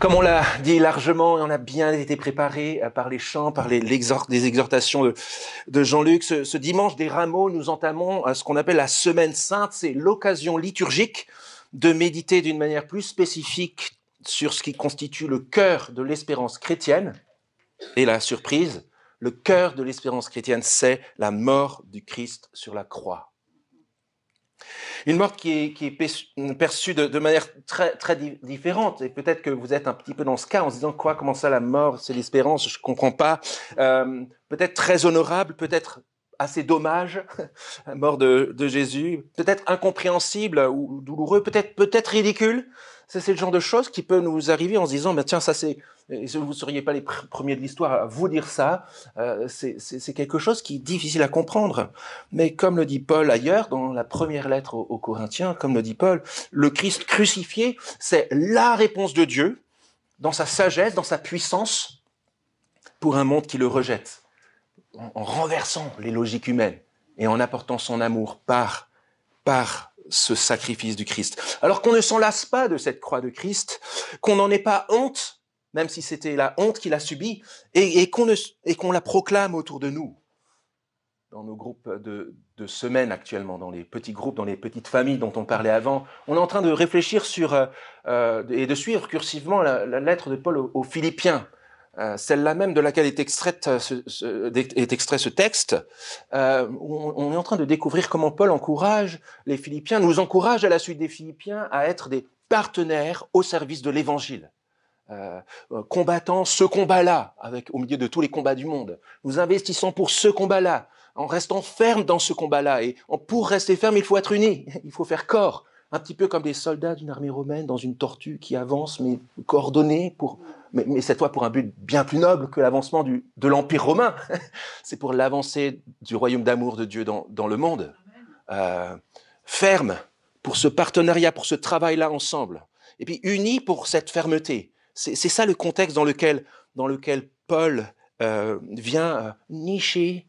Comme on l'a dit largement, on a bien été préparé par les chants, par les exhortations de Jean-Luc. Ce dimanche des Rameaux, nous entamons ce qu'on appelle la Semaine Sainte. C'est l'occasion liturgique de méditer d'une manière plus spécifique sur ce qui constitue le cœur de l'espérance chrétienne. Et la surprise, le cœur de l'espérance chrétienne, c'est la mort du Christ sur la croix. Une mort qui est perçue de manière très différente. Et peut-être que vous êtes un petit peu dans ce cas en se disant quoi, comment ça la mort, c'est l'espérance, je comprends pas. Peut-être très honorable, peut-être assez dommage, la mort de Jésus. Peut-être incompréhensible ou douloureux, peut-être ridicule. C'est le genre de choses qui peut nous arriver en se disant, ben tiens, ça c'est, vous ne seriez pas les premiers de l'histoire à vous dire ça, c'est quelque chose qui est difficile à comprendre. Mais comme le dit Paul ailleurs, dans la première lettre aux Corinthiens, comme le dit Paul, le Christ crucifié, c'est la réponse de Dieu, dans sa sagesse, dans sa puissance, pour un monde qui le rejette, en renversant les logiques humaines et en apportant son amour par ce sacrifice du Christ. Alors qu'on ne s'en lasse pas de cette croix de Christ, qu'on n'en ait pas honte, même si c'était la honte qu'il a subie, et qu'on la proclame autour de nous, dans nos groupes de semaines actuellement, dans les petits groupes, dans les petites familles dont on parlait avant. On est en train de réfléchir sur et de suivre cursivement la lettre de Paul aux Philippiens, celle-là même de laquelle est extrait ce texte. On est en train de découvrir comment Paul encourage les Philippiens, nous encourage à la suite des Philippiens à être des partenaires au service de l'Évangile. Combattant ce combat-là, au milieu de tous les combats du monde. Nous investissons pour ce combat-là, en restant ferme dans ce combat-là. Et pour rester ferme, il faut être unis, il faut faire corps. Un petit peu comme les soldats d'une armée romaine dans une tortue qui avance, mais coordonnée, mais cette fois pour un but bien plus noble que l'avancement de l'Empire romain. C'est pour l'avancée du royaume d'amour de Dieu dans le monde. Ferme pour ce partenariat, pour ce travail-là ensemble. Et puis unis pour cette fermeté. C'est ça le contexte dans lequel Paul vient nicher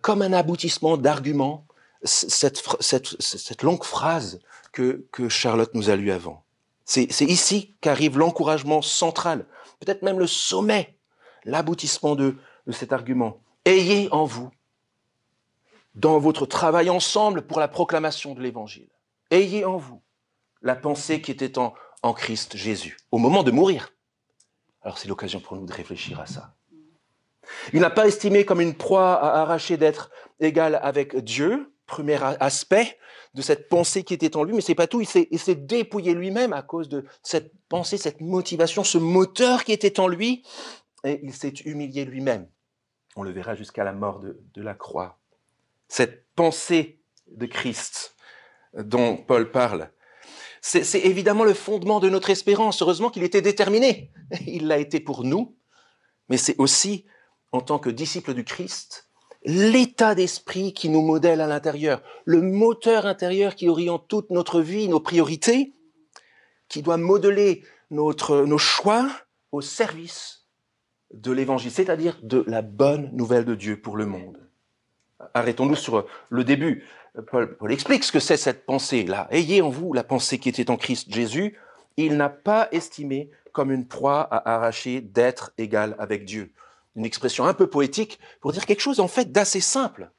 comme un aboutissement d'argument cette longue phrase que Charlotte nous a lue avant. C'est ici qu'arrive l'encouragement central, peut-être même le sommet, l'aboutissement de cet argument. Ayez en vous, dans votre travail ensemble pour la proclamation de l'Évangile, ayez en vous la pensée qui était en Christ Jésus, au moment de mourir. Alors c'est l'occasion pour nous de réfléchir à ça. Il n'a pas estimé comme une proie à arracher d'être égal avec Dieu, premier aspect de cette pensée qui était en lui, mais c'est pas tout, il s'est dépouillé lui-même à cause de cette pensée, cette motivation, ce moteur qui était en lui, et il s'est humilié lui-même. On le verra jusqu'à la mort de la croix. Cette pensée de Christ dont Paul parle, c'est évidemment le fondement de notre espérance. Heureusement qu'il était déterminé. Il l'a été pour nous, mais c'est aussi, en tant que disciples du Christ, l'état d'esprit qui nous modèle à l'intérieur, le moteur intérieur qui oriente toute notre vie, nos priorités, qui doit modeler nos choix au service de l'Évangile, c'est-à-dire de la bonne nouvelle de Dieu pour le monde. Arrêtons-nous sur le début. Paul explique ce que c'est cette pensée-là. Ayez en vous la pensée qui était en Christ Jésus. Il n'a pas estimé comme une proie à arracher d'être égal avec Dieu. Une expression un peu poétique pour dire quelque chose en fait d'assez simple.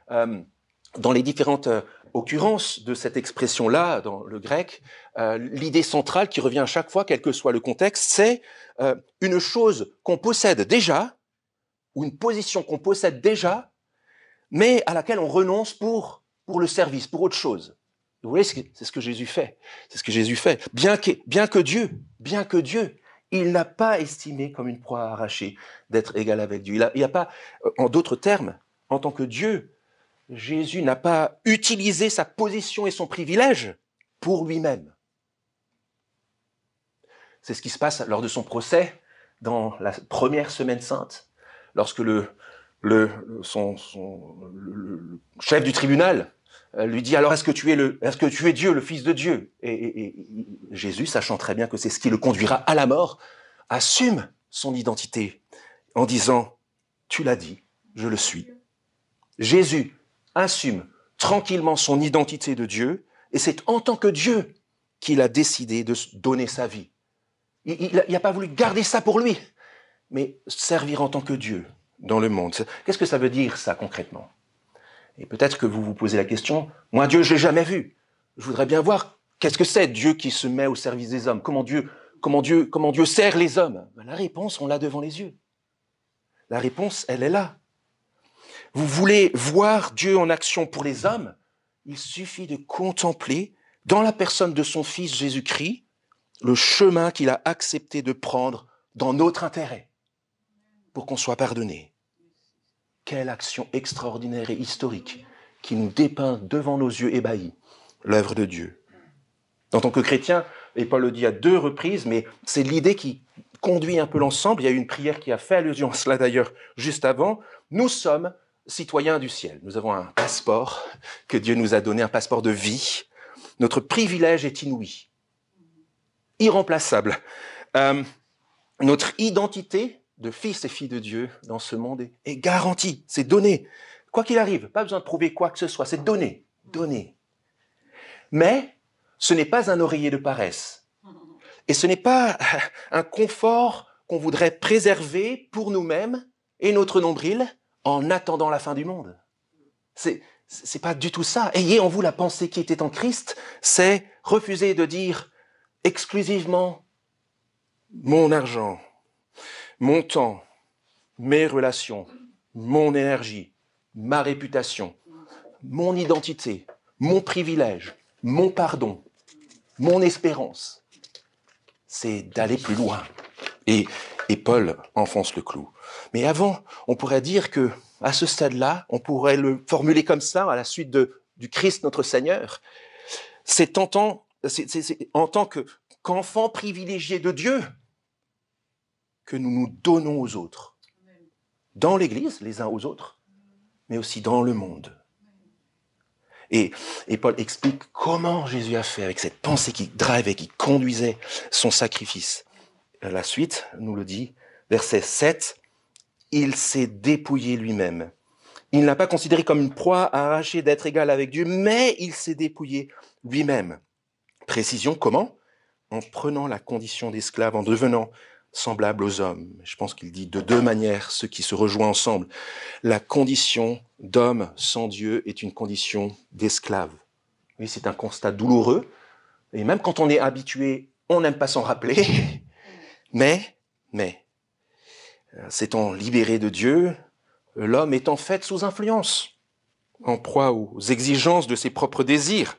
Dans les différentes occurrences de cette expression-là, dans le grec, l'idée centrale qui revient à chaque fois, quel que soit le contexte, c'est une chose qu'on possède déjà, ou une position qu'on possède déjà, mais à laquelle on renonce pour le service, pour autre chose. Vous voyez, c'est ce que Jésus fait. C'est ce que Jésus fait. Bien que Dieu, il n'a pas estimé comme une proie arrachée d'être égal avec Dieu. Il n'a pas, en d'autres termes, en tant que Dieu, Jésus n'a pas utilisé sa position et son privilège pour lui-même. C'est ce qui se passe lors de son procès dans la première semaine sainte, lorsque le chef du tribunal lui dit alors est-ce que tu es Dieu, le Fils de Dieu, et Jésus, sachant très bien que c'est ce qui le conduira à la mort, assume son identité en disant tu l'as dit, je le suis. Jésus assume tranquillement son identité de Dieu, et c'est en tant que Dieu qu'il a décidé de donner sa vie. Il n'a pas voulu garder ça pour lui, mais servir en tant que Dieu dans le monde. Qu'est-ce que ça veut dire, ça, concrètement? Et peut-être que vous vous posez la question, moi, Dieu, je l'ai jamais vu. Je voudrais bien voir, qu'est-ce que c'est, Dieu qui se met au service des hommes? Comment Dieu sert les hommes? La réponse, on l'a devant les yeux. La réponse, elle est là. Vous voulez voir Dieu en action pour les hommes? Il suffit de contempler, dans la personne de son Fils Jésus-Christ, le chemin qu'il a accepté de prendre dans notre intérêt, pour qu'on soit pardonné. Quelle action extraordinaire et historique qui nous dépeint devant nos yeux ébahis l'œuvre de Dieu. En tant que chrétien, et Paul le dit à 2 reprises, mais c'est l'idée qui conduit un peu l'ensemble. Il y a une prière qui a fait allusion à cela d'ailleurs juste avant. Nous sommes citoyens du ciel. Nous avons un passeport que Dieu nous a donné, un passeport de vie. Notre privilège est inouï, irremplaçable. Notre identité de fils et filles de Dieu dans ce monde est garantie, c'est donné. Quoi qu'il arrive, pas besoin de prouver quoi que ce soit, c'est donné, donné. Mais ce n'est pas un oreiller de paresse. Et ce n'est pas un confort qu'on voudrait préserver pour nous-mêmes et notre nombril en attendant la fin du monde. C'est pas du tout ça. Ayez en vous la pensée qui était en Christ, c'est refuser de dire exclusivement mon argent, mon temps, mes relations, mon énergie, ma réputation, mon identité, mon privilège, mon pardon, mon espérance. C'est d'aller plus loin. Et Paul enfonce le clou. Mais avant, on pourrait dire que, à ce stade-là, on pourrait le formuler comme ça, à la suite du Christ notre Seigneur. C'est en tant qu'enfants privilégiés de Dieu que nous nous donnons aux autres. Dans l'Église, les uns aux autres, mais aussi dans le monde. Et Paul explique comment Jésus a fait avec cette pensée qui drivait, qui conduisait son sacrifice. La suite nous le dit, verset 7, « Il s'est dépouillé lui-même. Il n'a pas considéré comme une proie à arracher d'être égal avec Dieu, mais il s'est dépouillé lui-même. » Précision, comment? En prenant la condition d'esclave, en devenant semblable aux hommes. Je pense qu'il dit de 2 manières, ce qui se rejoint ensemble. La condition d'homme sans Dieu est une condition d'esclave. Oui, c'est un constat douloureux. Et même quand on est habitué, on n'aime pas s'en rappeler. Mais, s'étant libéré de Dieu, l'homme est en fait sous influence, en proie aux exigences de ses propres désirs,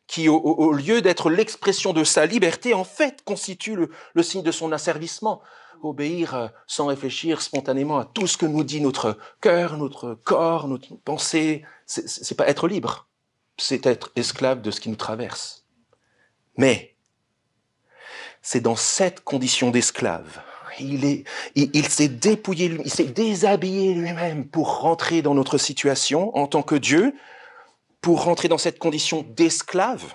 qui, au lieu d'être l'expression de sa liberté, en fait, constitue le signe de son asservissement. Obéir sans réfléchir spontanément à tout ce que nous dit notre cœur, notre corps, notre pensée, c'est pas être libre, c'est être esclave de ce qui nous traverse. Mais c'est dans cette condition d'esclave, il s'est dépouillé, il s'est déshabillé lui-même pour rentrer dans notre situation en tant que Dieu, pour rentrer dans cette condition d'esclave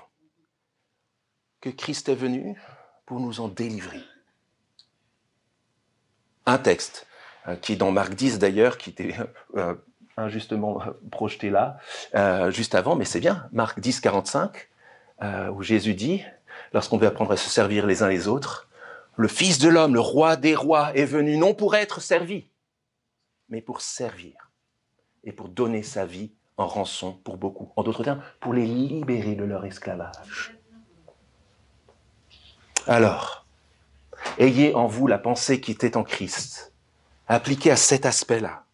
que Christ est venu pour nous en délivrer. Un texte qui est dans Marc 10 d'ailleurs, qui était injustement projeté là, juste avant, mais c'est bien, Marc 10, 45, où Jésus dit, lorsqu'on veut apprendre à se servir les uns les autres, le Fils de l'homme, le roi des rois, est venu non pour être servi, mais pour servir et pour donner sa vie en rançon pour beaucoup. En d'autres termes, pour les libérer de leur esclavage. Alors, ayez en vous la pensée qui était en Christ, appliquée à cet aspect-là.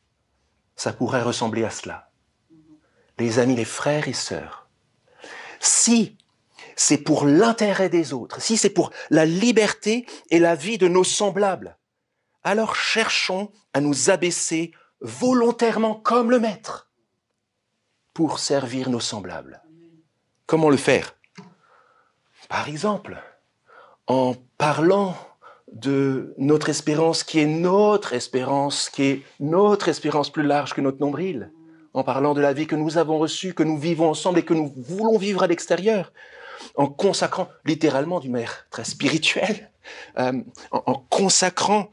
Ça pourrait ressembler à cela. Les amis, les frères et sœurs, si c'est pour l'intérêt des autres, si c'est pour la liberté et la vie de nos semblables, alors cherchons à nous abaisser volontairement comme le Maître pour servir nos semblables. Comment le faire? Par exemple, en parlant de notre espérance qui est notre espérance plus large que notre nombril, en parlant de la vie que nous avons reçue, que nous vivons ensemble et que nous voulons vivre à l'extérieur, en consacrant littéralement d'une manière très spirituelle, en consacrant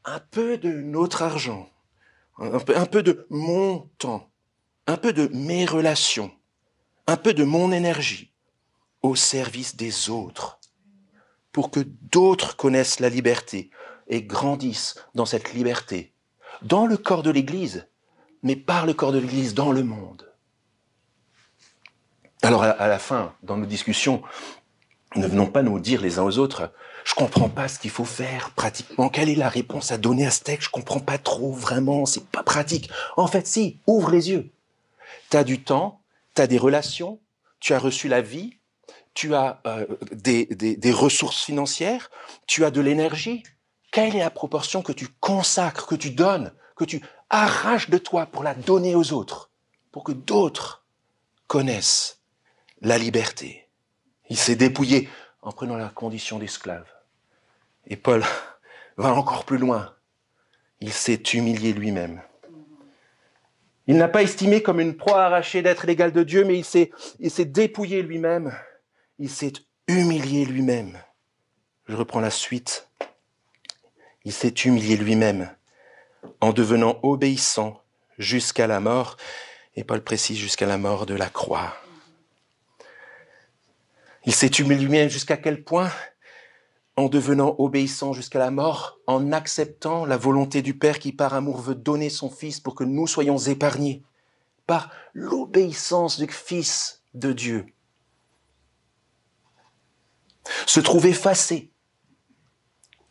un peu de notre argent, un peu de mon temps, un peu de mes relations, un peu de mon énergie au service des autres, pour que d'autres connaissent la liberté et grandissent dans cette liberté, dans le corps de l'Église, mais par le corps de l'Église dans le monde. Alors à la fin, dans nos discussions, ne venons pas nous dire les uns aux autres, je comprends pas ce qu'il faut faire pratiquement, quelle est la réponse à donner à ce texte, je comprends pas trop vraiment, c'est pas pratique. En fait, si, ouvre les yeux. Tu as du temps, tu as des relations, tu as reçu la vie, tu as des ressources financières, tu as de l'énergie. Quelle est la proportion que tu consacres, que tu donnes, que tu arraches de toi pour la donner aux autres, pour que d'autres connaissent la liberté? Il s'est dépouillé en prenant la condition d'esclave. Et Paul va encore plus loin. Il s'est humilié lui-même. Il n'a pas estimé comme une proie arrachée d'être l'égal de Dieu, mais il s'est dépouillé lui-même. Il s'est humilié lui-même. Je reprends la suite. Il s'est humilié lui-même en devenant obéissant jusqu'à la mort. Et Paul précise jusqu'à la mort de la croix. Il s'est humilié lui-même jusqu'à quel point? En devenant obéissant jusqu'à la mort, en acceptant la volonté du Père qui par amour veut donner son Fils pour que nous soyons épargnés, par l'obéissance du Fils de Dieu. Se trouve effacer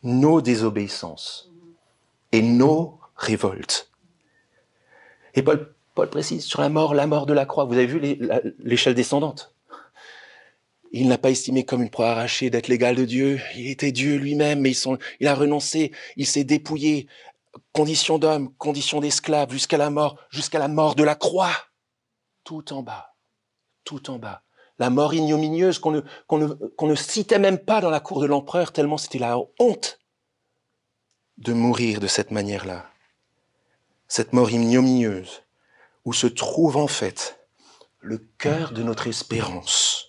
nos désobéissances et nos révoltes. Et Paul précise sur la mort de la croix. Vous avez vu l'échelle descendante. Il n'a pas estimé comme une proie arrachée d'être l'égal de Dieu. Il était Dieu lui-même, mais il a renoncé, il s'est dépouillé. Condition d'homme, condition d'esclave, jusqu'à la mort de la croix. Tout en bas, tout en bas. La mort ignominieuse qu'on ne citait même pas dans la cour de l'empereur, tellement c'était la honte de mourir de cette manière-là. Cette mort ignominieuse, où se trouve en fait le cœur de notre espérance.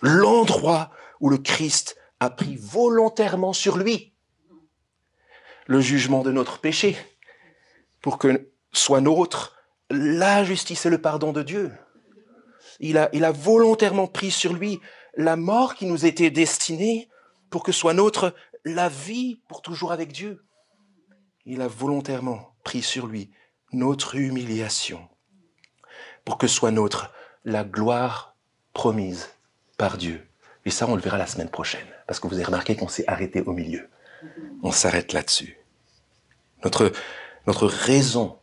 L'endroit où le Christ a pris volontairement sur lui le jugement de notre péché, pour que soit nôtre la justice et le pardon de Dieu. Il a volontairement pris sur lui la mort qui nous était destinée, pour que soit nôtre la vie pour toujours avec Dieu. Il a volontairement pris sur lui notre humiliation, pour que soit nôtre la gloire promise par Dieu. Et ça, on le verra la semaine prochaine, parce que vous avez remarqué qu'on s'est arrêté au milieu. On s'arrête là-dessus. Notre raison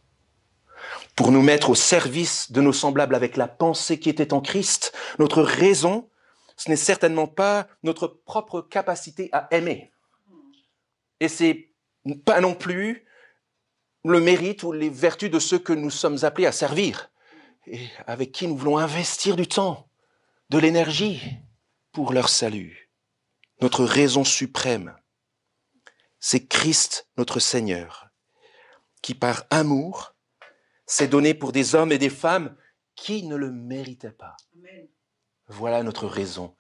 pour nous mettre au service de nos semblables avec la pensée qui était en Christ, notre raison, ce n'est certainement pas notre propre capacité à aimer. Et c'est pas non plus le mérite ou les vertus de ceux que nous sommes appelés à servir et avec qui nous voulons investir du temps, de l'énergie pour leur salut. Notre raison suprême, c'est Christ notre Seigneur, qui par amour s'est donné pour des hommes et des femmes qui ne le méritaient pas. Amen. Voilà notre raison,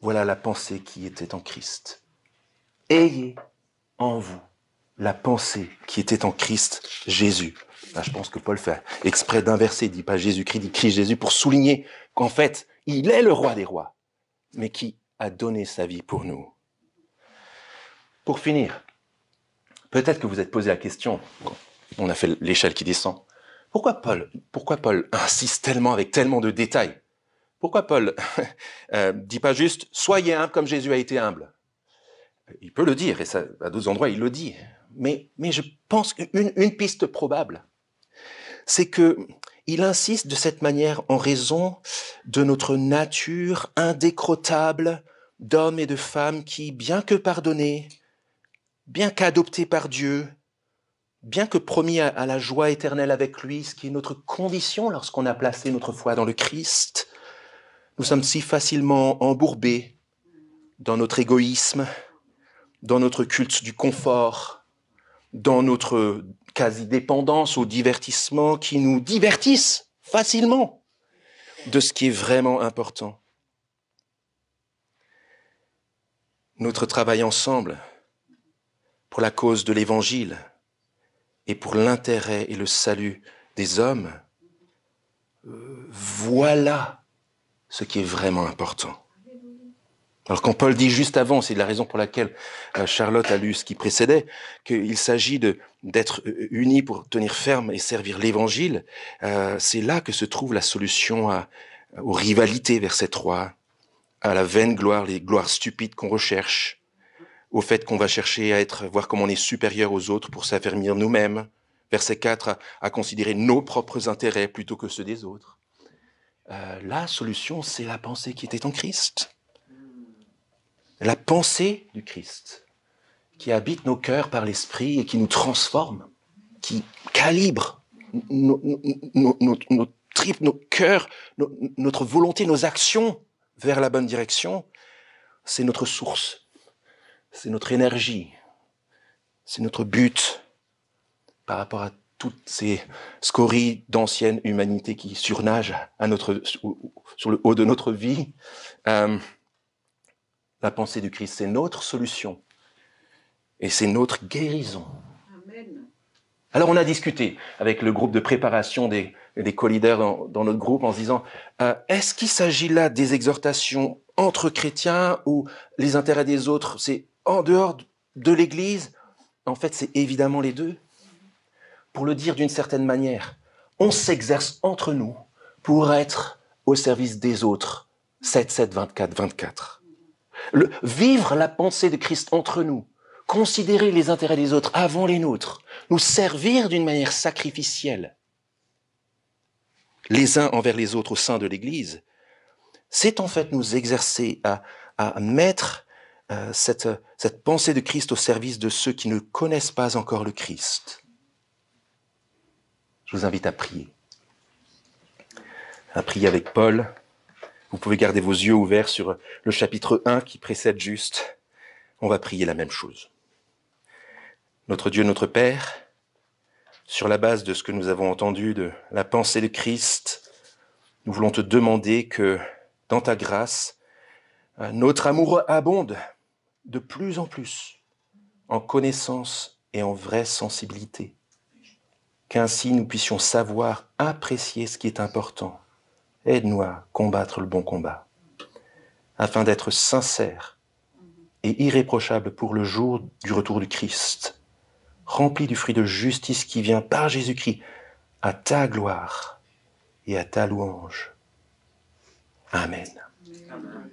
voilà la pensée qui était en Christ. Ayez en vous la pensée qui était en Christ Jésus. Là, je pense que Paul fait exprès d'inverser, il dit pas Jésus-Christ, il dit Christ Jésus, pour souligner qu'en fait, il est le roi des rois, mais qui a donné sa vie pour nous. Pour finir, peut-être que vous êtes posé la question, on a fait l'échelle qui descend, pourquoi Paul insiste tellement avec tellement de détails? Pourquoi Paul dit pas juste « Soyez humble comme Jésus a été humble ». Il peut le dire, et ça, à d'autres endroits, il le dit. Mais je pense qu'une piste probable, c'est qu'il insiste de cette manière en raison de notre nature indécrottable d'hommes et de femmes qui, bien que pardonnés, bien qu'adoptés par Dieu, bien que promis à la joie éternelle avec lui, ce qui est notre condition lorsqu'on a placé notre foi dans le Christ, nous sommes si facilement embourbés dans notre égoïsme, dans notre culte du confort, dans notre quasi-dépendance au divertissement qui nous divertissent facilement de ce qui est vraiment important. Notre travail ensemble pour la cause de l'Évangile et pour l'intérêt et le salut des hommes, voilà ce qui est vraiment important. Alors quand Paul dit juste avant, c'est la raison pour laquelle Charlotte a lu ce qui précédait, qu'il s'agit d'être unis pour tenir ferme et servir l'Évangile, c'est là que se trouve la solution aux rivalités, verset 3, à la vaine gloire, les gloires stupides qu'on recherche, au fait qu'on va chercher voir comment on est supérieur aux autres pour s'affermir nous-mêmes, verset 4, à considérer nos propres intérêts plutôt que ceux des autres. La solution, c'est la pensée qui était en Christ. La pensée du Christ, qui habite nos cœurs par l'Esprit et qui nous transforme, qui calibre nos tripes, nos cœurs, notre volonté, nos actions vers la bonne direction, c'est notre source, c'est notre énergie, c'est notre but par rapport à toutes ces scories d'ancienne humanité qui surnagent sur le haut de notre vie. La pensée du Christ, c'est notre solution. Et c'est notre guérison. Amen. Alors on a discuté avec le groupe de préparation des co-leaders dans notre groupe en se disant, est-ce qu'il s'agit là des exhortations entre chrétiens ou les intérêts des autres, c'est en dehors de l'Église? En fait, c'est évidemment les deux. Pour le dire d'une certaine manière, on s'exerce entre nous pour être au service des autres. 7, 24, 24. Vivre la pensée de Christ entre nous, considérer les intérêts des autres avant les nôtres, nous servir d'une manière sacrificielle, les uns envers les autres au sein de l'Église, c'est en fait nous exercer à mettre cette pensée de Christ au service de ceux qui ne connaissent pas encore le Christ. Je vous invite à prier avec Paul. Vous pouvez garder vos yeux ouverts sur le chapitre 1 qui précède juste. On va prier la même chose. Notre Dieu, notre Père, sur la base de ce que nous avons entendu de la pensée de Christ, nous voulons te demander que, dans ta grâce, notre amour abonde de plus en plus en connaissance et en vraie sensibilité, qu'ainsi nous puissions savoir apprécier ce qui est important. Aide-nous à combattre le bon combat, afin d'être sincères et irréprochables pour le jour du retour du Christ, remplis du fruit de justice qui vient par Jésus-Christ à ta gloire et à ta louange. Amen. Amen.